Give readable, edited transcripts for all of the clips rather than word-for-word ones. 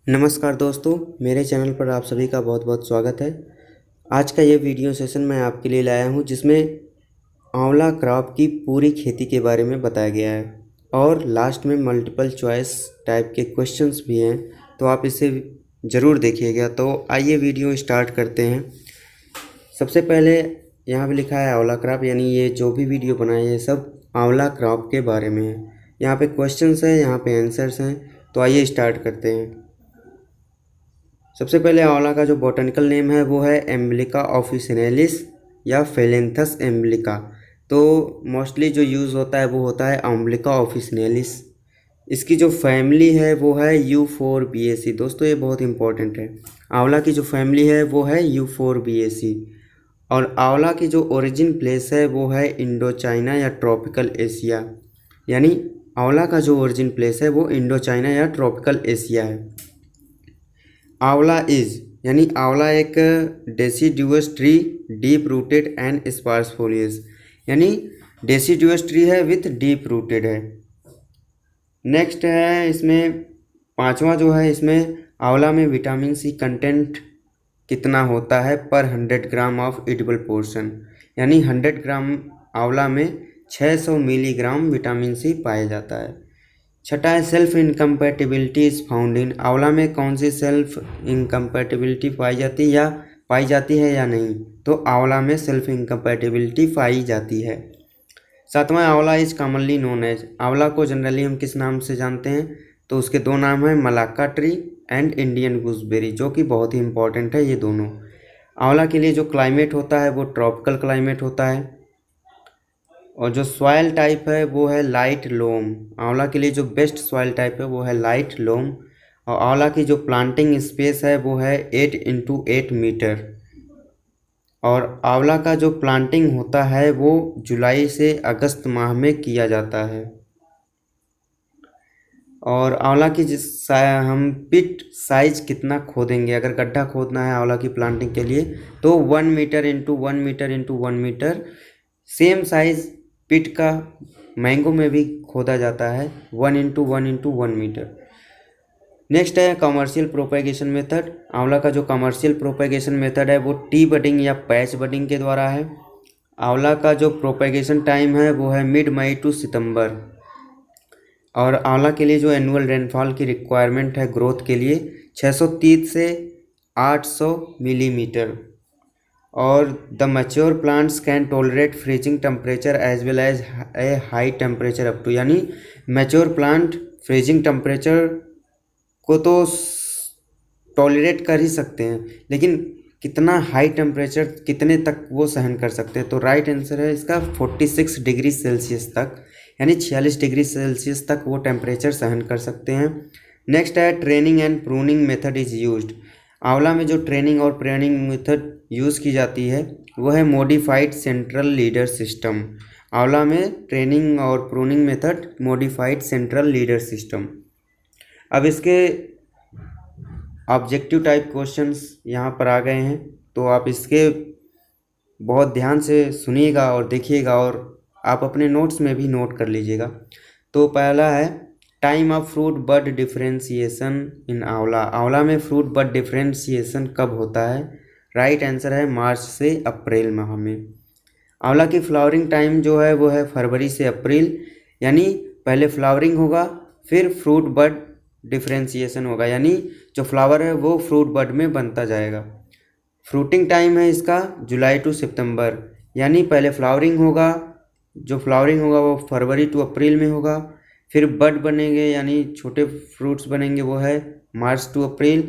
नमस्कार दोस्तों, मेरे चैनल पर आप सभी का बहुत बहुत स्वागत है। आज का ये वीडियो सेशन मैं आपके लिए लाया हूँ जिसमें आंवला क्रॉप की पूरी खेती के बारे में बताया गया है और लास्ट में मल्टीपल चॉइस टाइप के क्वेश्चंस भी हैं, तो आप इसे ज़रूर देखिएगा। तो आइए वीडियो स्टार्ट करते हैं। सबसे पहले यहाँ पे लिखा है आंवला क्रॉप, यानी ये जो भी वीडियो बनाए ये सब आंवला क्रॉप के बारे में है। यहाँ पे क्वेश्चंस हैं, यहाँ पे आंसर्स हैं, तो आइए स्टार्ट करते हैं। सबसे पहले आंवला का जो बॉटनिकल नेम है वो है एम्ब्लिका ऑफिसिनेलिस या फेलेंथस एम्ब्लिका। तो मोस्टली जो यूज़ होता है वो होता है एम्ब्लिका ऑफिसिनेलिस। इसकी जो फैमिली है वो है U4BAC। दोस्तों ये बहुत इंपॉर्टेंट है। आंवला की जो फैमिली है वो है U4BAC। और आंवला की जो ओरिजिन प्लेस है वो है इंडो चाइना या ट्रॉपिकल एशिया। यानी आंवला का जो ओरिजिन प्लेस है वो इंडो चाइना या ट्रॉपिकल एशिया है। आंवला यानी आंवला एक deciduous tree, deep rooted and sparse foliage, यानी डेसिडुअस ट्री है विथ डीप रूटेड है। नेक्स्ट है इसमें पांचवा जो है, इसमें आंवला में विटामिन सी कंटेंट कितना होता है पर 100 ग्राम ऑफ एडिबल पोर्शन, यानी 100 ग्राम आंवला में 600 मिलीग्राम विटामिन सी पाया जाता है। छठा है self incompatibility is found in. आंवला में कौन सी सेल्फ इनकम्पैटिबिलिटी पाई जाती है या नहीं, तो आंवला में सेल्फ इनकम्पैटिबिलिटी पाई जाती है। सातवां, आंवला इज कॉमनली नोन एज। आंवला को जनरली हम किस नाम से जानते हैं, तो उसके दो नाम हैं, Malacca tree and Indian gooseberry, जो कि बहुत ही इंपॉर्टेंट है ये दोनों। आंवला के लिए जो क्लाइमेट होता है वो ट्रॉपिकल क्लाइमेट होता है और जो सॉइल टाइप है वो है लाइट लोम। आंवला के लिए जो बेस्ट सॉइल टाइप है वो है लाइट लोम। और आंवला की जो प्लांटिंग स्पेस है वो है 8x8 मीटर। और आंवला का जो प्लांटिंग होता है वो जुलाई से अगस्त माह में किया जाता है। और आंवला की हम पिट साइज कितना खोदेंगे, अगर गड्ढा खोदना है आंवला की प्लांटिंग के लिए तो 1 metre into 1 metre into 1 metre. Same size pit का मैंगो में भी खोदा जाता है, 1 इंटू 1 इंटू 1 मीटर। नेक्स्ट है कमर्शियल प्रोपेगेशन मेथड। आंवला का जो कमर्शियल प्रोपेगेशन मेथड है वो टी बडिंग या पैच बडिंग के द्वारा है। आंवला का जो प्रोपेगेशन टाइम है वो है मिड मई टू सितंबर। और आंवला के लिए जो एनुअल रेनफॉल की रिक्वायरमेंट है ग्रोथ के लिए 630 से 800 मिलीमीटर। और the mature plants can tolerate freezing temperature as well as a high temperature up to, यानी मैच्योर प्लांट फ्रीजिंग टेम्परेचर को तो टॉलरेट कर ही सकते हैं, लेकिन कितना हाई टेम्परेचर कितने तक वो सहन कर सकते हैं, तो राइट आंसर है इसका 46 डिग्री सेल्सियस तक, यानी 46 डिग्री सेल्सियस तक वो टेम्परेचर सहन कर सकते हैं। नेक्स्ट है training and pruning method is used. आंवला में जो ट्रेनिंग और प्रूनिंग मेथड यूज़ की जाती है वो है मॉडिफाइड सेंट्रल लीडर सिस्टम। आंवला में ट्रेनिंग और pruning method modified central leader system. अब इसके ऑब्जेक्टिव टाइप क्वेश्चंस यहाँ पर आ गए हैं, तो आप इसके बहुत ध्यान से सुनिएगा और देखिएगा और आप अपने नोट्स में भी नोट कर लीजिएगा। तो पहला है time of fruit bud differentiation in amla. आंवला में फ्रूट बड डिफ्रेंशिएशन कब होता है, राइट आंसर है मार्च से अप्रैल माह में। आंवला की फ्लावरिंग टाइम जो है वो है फरवरी से अप्रैल, यानी पहले फ्लावरिंग होगा फिर फ्रूट बड डिफ्रेंशिएशन होगा, यानी जो फ्लावर है वो फ्रूट बड में बनता जाएगा। फ्रूटिंग टाइम है इसका जुलाई टू सितंबर, यानी पहले फ्लावरिंग होगा, जो फ्लावरिंग होगा वो फरवरी टू अप्रैल में होगा, फिर बड बनेंगे यानी छोटे फ्रूट्स बनेंगे वो है मार्च टू अप्रैल,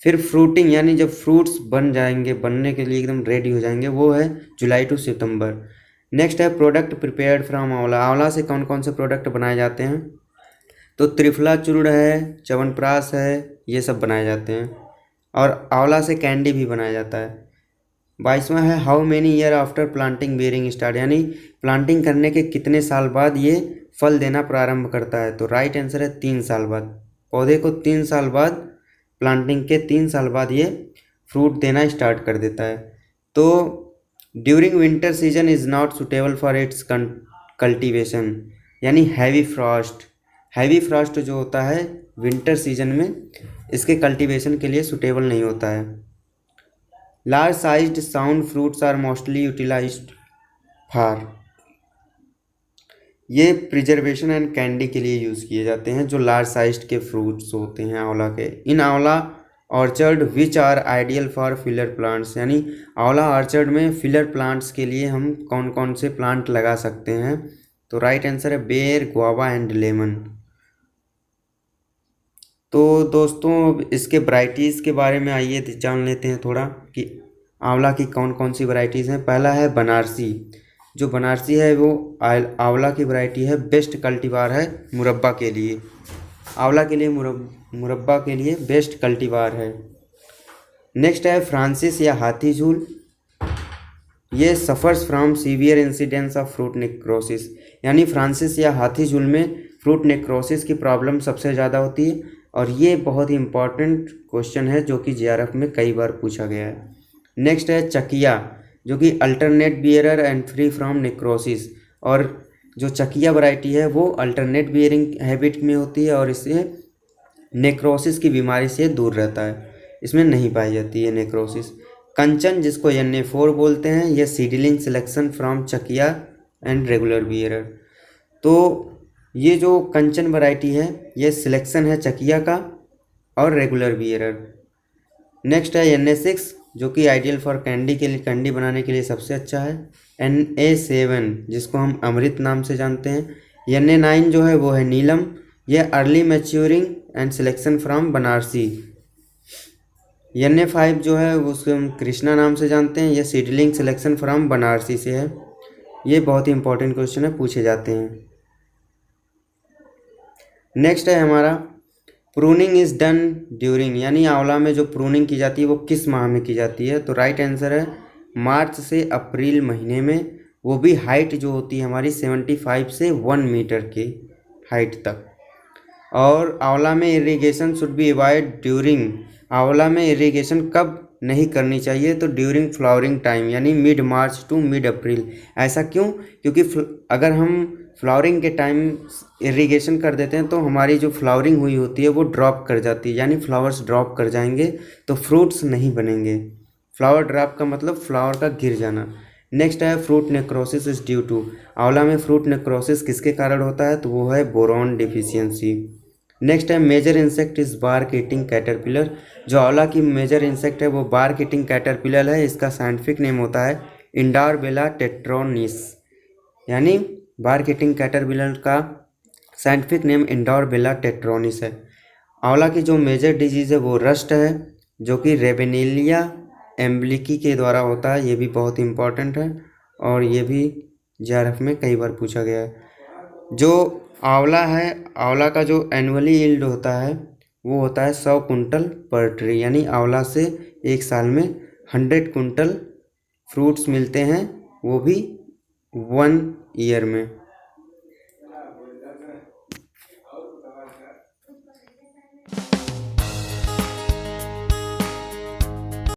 फिर फ्रूटिंग यानी जब फ्रूट्स बन जाएंगे, बनने के लिए एकदम रेडी हो जाएंगे, वो है जुलाई टू सितंबर। नेक्स्ट है प्रोडक्ट प्रिपेयर्ड फ्रॉम आंवला। आंवला से कौन कौन से प्रोडक्ट बनाए जाते हैं, तो त्रिफला चूर्ण है, च्यवनप्राश है, ये सब बनाए जाते हैं। और आंवला से कैंडी भी बनाया जाता है। 22वां है how many year after planting bearing start, यानी प्लांटिंग करने के कितने साल बाद ये फल देना प्रारंभ करता है, तो राइट आंसर है 3 साल बाद। पौधे को 3 साल बाद, प्लांटिंग के 3 साल बाद ये फ्रूट देना स्टार्ट कर देता है। तो during winter season is not suitable for its cultivation, यानी हैवी फ्रॉस्ट जो होता है विंटर सीजन में इसके कल्टीवेशन के लिए सूटेबल नहीं होता है। Large sized sound fruits are mostly utilised for, ये प्रिजर्वेशन एंड कैंडी के लिए यूज़ किए जाते हैं, जो लार्ज साइज्ड के फ्रूट्स होते हैं आंवला के। In amla orchard which are ideal for filler plants, यानी आंवला ऑर्चर्ड में फिलर प्लांट्स के लिए हम कौन कौन से प्लांट लगा सकते हैं? तो राइट आंसर है बेर, गुआवा एंड लेमन। तो दोस्तों इसके वैरायटीज़ के बारे में आइए जान लेते हैं थोड़ा कि आंवला की कौन कौन सी वैरायटीज़ हैं। पहला है बनारसी। जो बनारसी है वो आंवला की वैरायटी है, बेस्ट कल्टीवार है मुरब्बा के लिए। आंवला के लिए मुरब्बा के लिए बेस्ट कल्टीवार है। नेक्स्ट है फ्रांसिस या हाथी झूल। ये suffers from severe incidence of fruit necrosis, यानी फ्रांसिस या हाथी झूल में फ्रूट नेक्रोसिस की प्रॉब्लम सबसे ज़्यादा होती है, और ये बहुत ही इम्पॉर्टेंट क्वेश्चन है जो कि जेआरएफ में कई बार पूछा गया है। नेक्स्ट है चकिया, जो कि alternate bearer and free from necrosis, और जो चकिया वैरायटी है वो अल्टरनेट बियरिंग हैबिट में होती है और इससे नेक्रोसिस की बीमारी से दूर रहता है, इसमें नहीं पाई जाती है नेक्रोसिस। कंचन, जिसको NA4 बोलते हैं, यह seedling selection from Chakaiya and regular bearer. तो ये जो कंचन वैरायटी है ये सिलेक्शन है चकिया का और रेगुलर बियरर। नेक्स्ट है NA6, जो कि आइडियल फॉर कैंडी के लिए, कैंडी बनाने के लिए सबसे अच्छा है। NA7, जिसको हम अमृत नाम से जानते हैं। NA9 जो है वो है नीलम, यह early maturing and selection from Banarasi. NA5 जो है उसको हम कृष्णा नाम से जानते हैं, यह सीडलिंग सिलेक्शन फ्रॉम बनारसी से है। ये बहुत ही इंपॉर्टेंट क्वेश्चन है, पूछे जाते हैं। नेक्स्ट है हमारा प्रूनिंग इज़ डन ड्यूरिंग, यानी आंवला में जो प्रूनिंग की जाती है वो किस माह में की जाती है? तो राइट आंसर है मार्च से अप्रैल महीने में, वो भी हाइट जो होती है हमारी 75 से 1 मीटर की हाइट तक। और आंवला में irrigation should be avoid during, आंवला में इरिगेशन कब नहीं करनी चाहिए? तो ड्यूरिंग फ्लावरिंग टाइम, यानी मिड मार्च टू मिड अप्रैल। ऐसा क्यों? क्योंकि अगर हम फ्लावरिंग के टाइम इरिगेशन कर देते हैं तो हमारी जो फ्लावरिंग हुई होती है वो ड्रॉप कर जाती है, यानी फ्लावर्स ड्रॉप कर जाएंगे तो फ्रूट्स नहीं बनेंगे। फ्लावर ड्रॉप का मतलब फ्लावर का गिर जाना। नेक्स्ट है fruit necrosis is due to, आंवला में फ्रूट नेक्रोसिस किसके कारण होता है? तो वो है बोरॉन डिफिशियंसी। नेक्स्ट है major insect is bark eating caterpillar, जो आंवला की मेजर इंसेक्ट है वो बार्क ईटिंग कैटरपिलर है। इसका साइंटिफिक नेम होता है इंडारबेला टेट्रोनिस, यानी बार्क ईटिंग कैटरपिलर का साइंटिफिक नेम इंडारबेला टेट्रोनिस है। आंवला की जो मेजर डिजीज़ है वो रस्ट है, जो कि रेबेनेलिया एम्ब्लिकी के द्वारा होता है। ये भी बहुत इंपॉर्टेंट है और ये भी जेआरएफ में कई बार पूछा गया है। जो आंवला है, आंवला का जो एनुअली यील्ड होता है वो होता है 100 कुंटल पर ट्री, यानी आंवला से एक साल में 100 कुंटल फ्रूट्स मिलते हैं, वो भी 1 ईयर में।